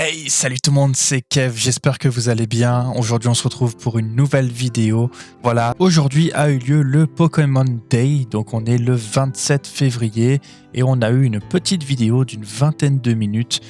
Hey, salut tout le monde, c'est Kev, j'espère que vous allez bien. Aujourd'hui on se retrouve pour une nouvelle vidéo. Voilà, aujourd'hui a eu lieu le Pokémon Day, donc on est le 27 février et on a eu une petite vidéo d'une vingtaine de minutes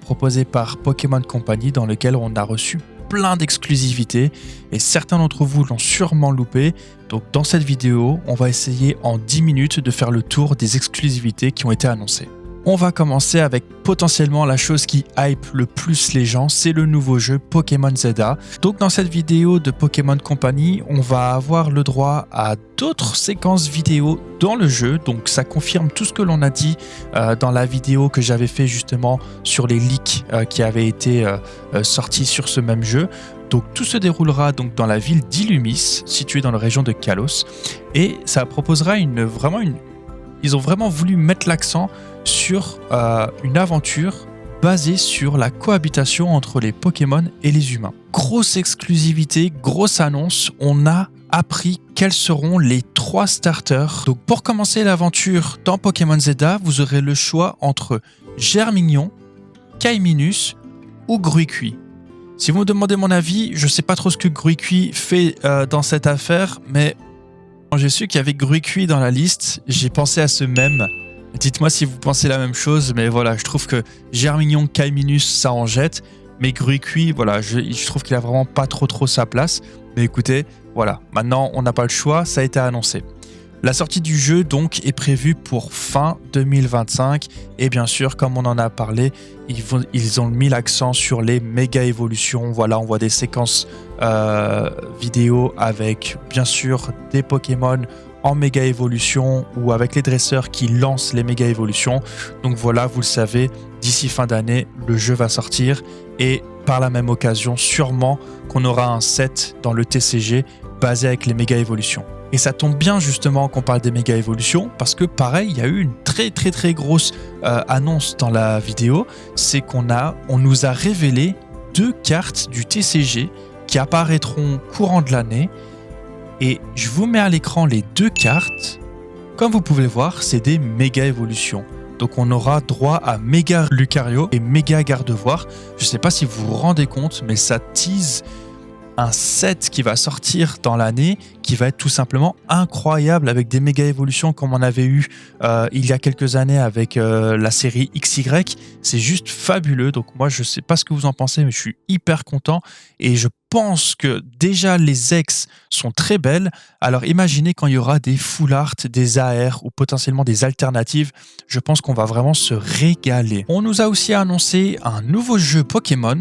proposée par Pokémon Company dans laquelle on a reçu plein d'exclusivités et certains d'entre vous l'ont sûrement loupé. Donc dans cette vidéo, on va essayer en 10 minutes de faire le tour des exclusivités qui ont été annoncées. On va commencer avec potentiellement la chose qui hype le plus les gens, c'est le nouveau jeu Pokémon ZA. Donc dans cette vidéo de Pokémon Company, on va avoir le droit à d'autres séquences vidéo dans le jeu. Donc ça confirme tout ce que l'on a dit dans la vidéo que j'avais fait justement sur les leaks qui avaient été sortis sur ce même jeu. Donc tout se déroulera donc dans la ville d'Illumis, située dans la région de Kalos. Et ça proposera ils ont vraiment voulu mettre l'accent sur une aventure basée sur la cohabitation entre les Pokémon et les humains. Grosse exclusivité, grosse annonce, on a appris quels seront les 3 starters. Donc pour commencer l'aventure dans Pokémon ZA, vous aurez le choix entre Germignon, Kaiminus ou Gruicui. Si vous me demandez mon avis, je ne sais pas trop ce que Gruicui fait dans cette affaire, mais quand j'ai su qu'il y avait Gruicui dans la liste, j'ai pensé à ce mème. Dites-moi si vous pensez la même chose, mais voilà, je trouve que Germignon, Kaiminus, ça en jette, mais Gruicui, voilà, je trouve qu'il a vraiment pas trop sa place. Mais écoutez, voilà, maintenant on n'a pas le choix, ça a été annoncé. La sortie du jeu donc est prévue pour fin 2025 et bien sûr, comme on en a parlé, ils ont mis l'accent sur les méga évolutions. Voilà, on voit des séquences vidéo avec bien sûr des Pokémon en méga évolution ou avec les dresseurs qui lancent les méga évolutions. Donc voilà, vous le savez, d'ici fin d'année, le jeu va sortir et par la même occasion, sûrement qu'on aura un set dans le TCG basé avec les méga évolutions. Et ça tombe bien justement qu'on parle des méga évolutions parce que pareil, il y a eu une très grosse annonce dans la vidéo, c'est qu'on nous a révélé 2 cartes du TCG qui apparaîtront courant de l'année. Et je vous mets à l'écran les 2 cartes. Comme vous pouvez voir, c'est des méga évolutions. Donc on aura droit à méga Lucario et méga Gardevoir. Je ne sais pas si vous vous rendez compte, mais ça tease un set qui va sortir dans l'année qui va être tout simplement incroyable avec des méga évolutions comme on avait eu il y a quelques années avec la série XY. C'est juste fabuleux. Donc moi je sais pas ce que vous en pensez, mais je suis hyper content et je pense que déjà les ex sont très belles. Alors imaginez quand il y aura des full art, des AR ou potentiellement des alternatives, je pense qu'on va vraiment se régaler. On nous a aussi annoncé un nouveau jeu Pokémon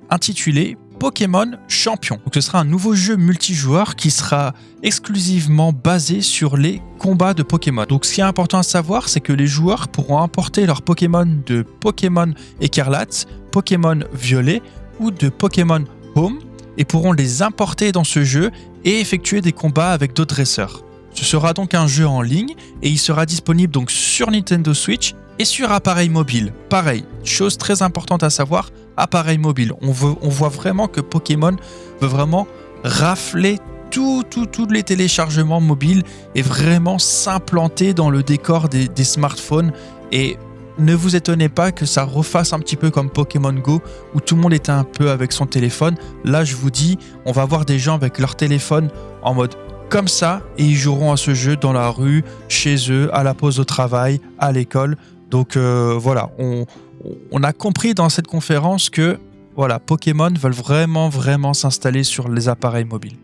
intitulé Pokémon Champion. Donc ce sera un nouveau jeu multijoueur qui sera exclusivement basé sur les combats de Pokémon. Donc ce qui est important à savoir, c'est que les joueurs pourront importer leurs Pokémon de Pokémon Écarlate, Pokémon Violet ou de Pokémon Home et pourront les importer dans ce jeu et effectuer des combats avec d'autres dresseurs. Ce sera donc un jeu en ligne et il sera disponible donc sur Nintendo Switch et sur appareil mobile. Pareil, chose très importante à savoir, appareil mobile. On voit vraiment que Pokémon veut vraiment rafler tous les téléchargements mobiles et vraiment s'implanter dans le décor des smartphones. Et ne vous étonnez pas que ça refasse un petit peu comme Pokémon Go où tout le monde était un peu avec son téléphone. Là, je vous dis, on va voir des gens avec leur téléphone en mode comme ça et ils joueront à ce jeu dans la rue, chez eux, à la pause au travail, à l'école. Donc voilà, on a compris dans cette conférence que voilà, Pokémon veulent vraiment s'installer sur les appareils mobiles.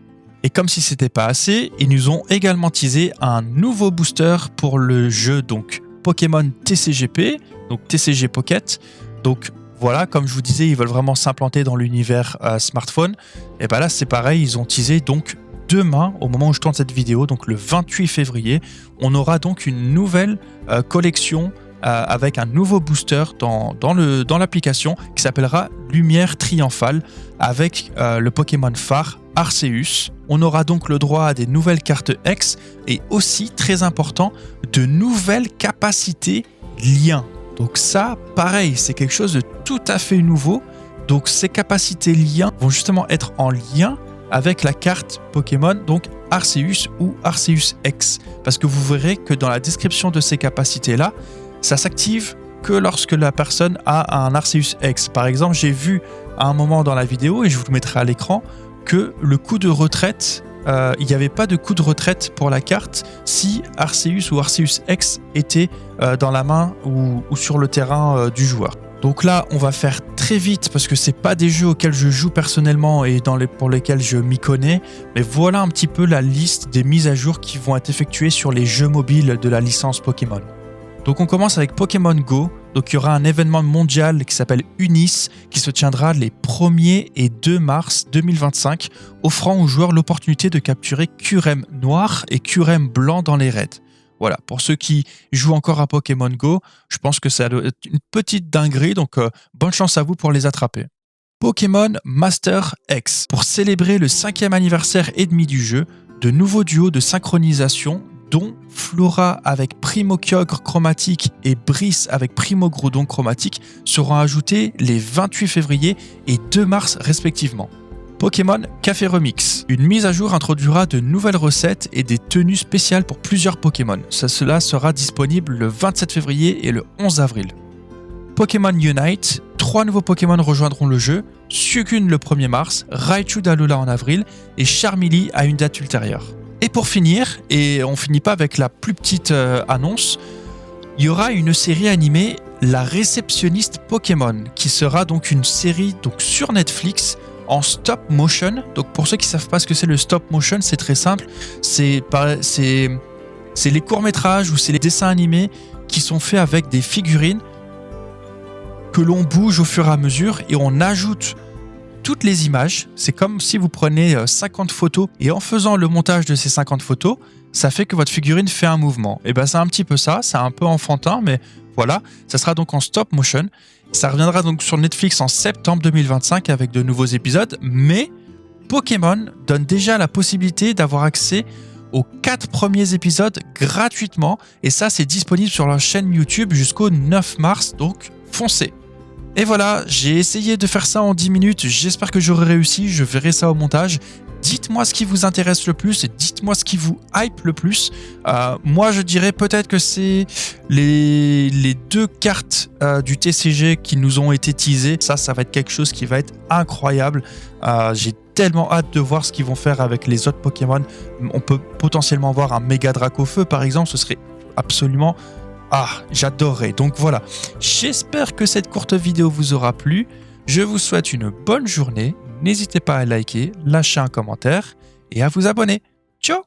Et comme si c'était pas assez, ils nous ont également teasé un nouveau booster pour le jeu donc Pokémon TCGP, donc TCG Pocket. Donc voilà, comme je vous disais, ils veulent vraiment s'implanter dans l'univers smartphone. Et ben là, c'est pareil, ils ont teasé donc demain, au moment où je tourne cette vidéo, donc le 28 février, on aura donc une nouvelle collection avec un nouveau booster dans l'application qui s'appellera Lumière Triomphale avec le Pokémon phare Arceus. On aura donc le droit à des nouvelles cartes X et aussi, très important, de nouvelles capacités liens. Donc ça, pareil, c'est quelque chose de tout à fait nouveau. Donc ces capacités liens vont justement être en lien avec la carte Pokémon, donc Arceus ou Arceus X. Parce que vous verrez que dans la description de ces capacités-là, ça s'active que lorsque la personne a un Arceus X. Par exemple, j'ai vu à un moment dans la vidéo, et je vous le mettrai à l'écran, que le coup de retraite, il n'y avait pas de coup de retraite pour la carte si Arceus ou Arceus X était dans la main ou sur le terrain du joueur. Donc là, on va faire très vite parce que c'est pas des jeux auxquels je joue personnellement et pour lesquels je m'y connais. Mais voilà un petit peu la liste des mises à jour qui vont être effectuées sur les jeux mobiles de la licence Pokémon. Donc on commence avec Pokémon Go. Donc il y aura un événement mondial qui s'appelle Unis qui se tiendra les 1er et 2 mars 2025, offrant aux joueurs l'opportunité de capturer Kyurem noir et Kyurem blanc dans les raids. Voilà, pour ceux qui jouent encore à Pokémon Go, je pense que ça doit être une petite dinguerie, donc bonne chance à vous pour les attraper. Pokémon Master X. Pour célébrer le 5e anniversaire et demi du jeu, de nouveaux duos de synchronisation, dont Flora avec Primo Kyogre chromatique et Brice avec Primo Groudon chromatique, seront ajoutés les 28 février et 2 mars respectivement. Pokémon Café Remix. Une mise à jour introduira de nouvelles recettes et des tenues spéciales pour plusieurs Pokémon. Cela sera disponible le 27 février et le 11 avril. Pokémon Unite. 3 nouveaux Pokémon rejoindront le jeu. Suicune le 1er mars, Raichu d'Alola en avril et Charmeleon à une date ultérieure. Et pour finir, et on finit pas avec la plus petite annonce, il y aura une série animée La Réceptionniste Pokémon, qui sera donc une série sur Netflix en stop motion. Donc pour ceux qui ne savent pas ce que c'est le stop motion, c'est très simple. C'est les courts-métrages ou c'est les dessins animés qui sont faits avec des figurines que l'on bouge au fur et à mesure et on ajoute toutes les images. C'est comme si vous prenez 50 photos et en faisant le montage de ces 50 photos, ça fait que votre figurine fait un mouvement. Et ben c'est un petit peu ça, c'est un peu enfantin, mais voilà, ça sera donc en stop motion. Ça reviendra donc sur Netflix en septembre 2025 avec de nouveaux épisodes, mais Pokémon donne déjà la possibilité d'avoir accès aux 4 premiers épisodes gratuitement, et ça c'est disponible sur leur chaîne YouTube jusqu'au 9 mars, donc foncez. Et voilà, j'ai essayé de faire ça en 10 minutes, j'espère que j'aurai réussi, je verrai ça au montage. Dites-moi ce qui vous intéresse le plus et dites-moi ce qui vous hype le plus. Moi, je dirais peut-être que c'est les 2 cartes du TCG qui nous ont été teasées. Ça va être quelque chose qui va être incroyable. J'ai tellement hâte de voir ce qu'ils vont faire avec les autres Pokémon. On peut potentiellement voir un Méga Dracofeu, par exemple. Ce serait absolument... j'adorerais. Donc voilà, j'espère que cette courte vidéo vous aura plu. Je vous souhaite une bonne journée. N'hésitez pas à liker, lâcher un commentaire et à vous abonner. Ciao!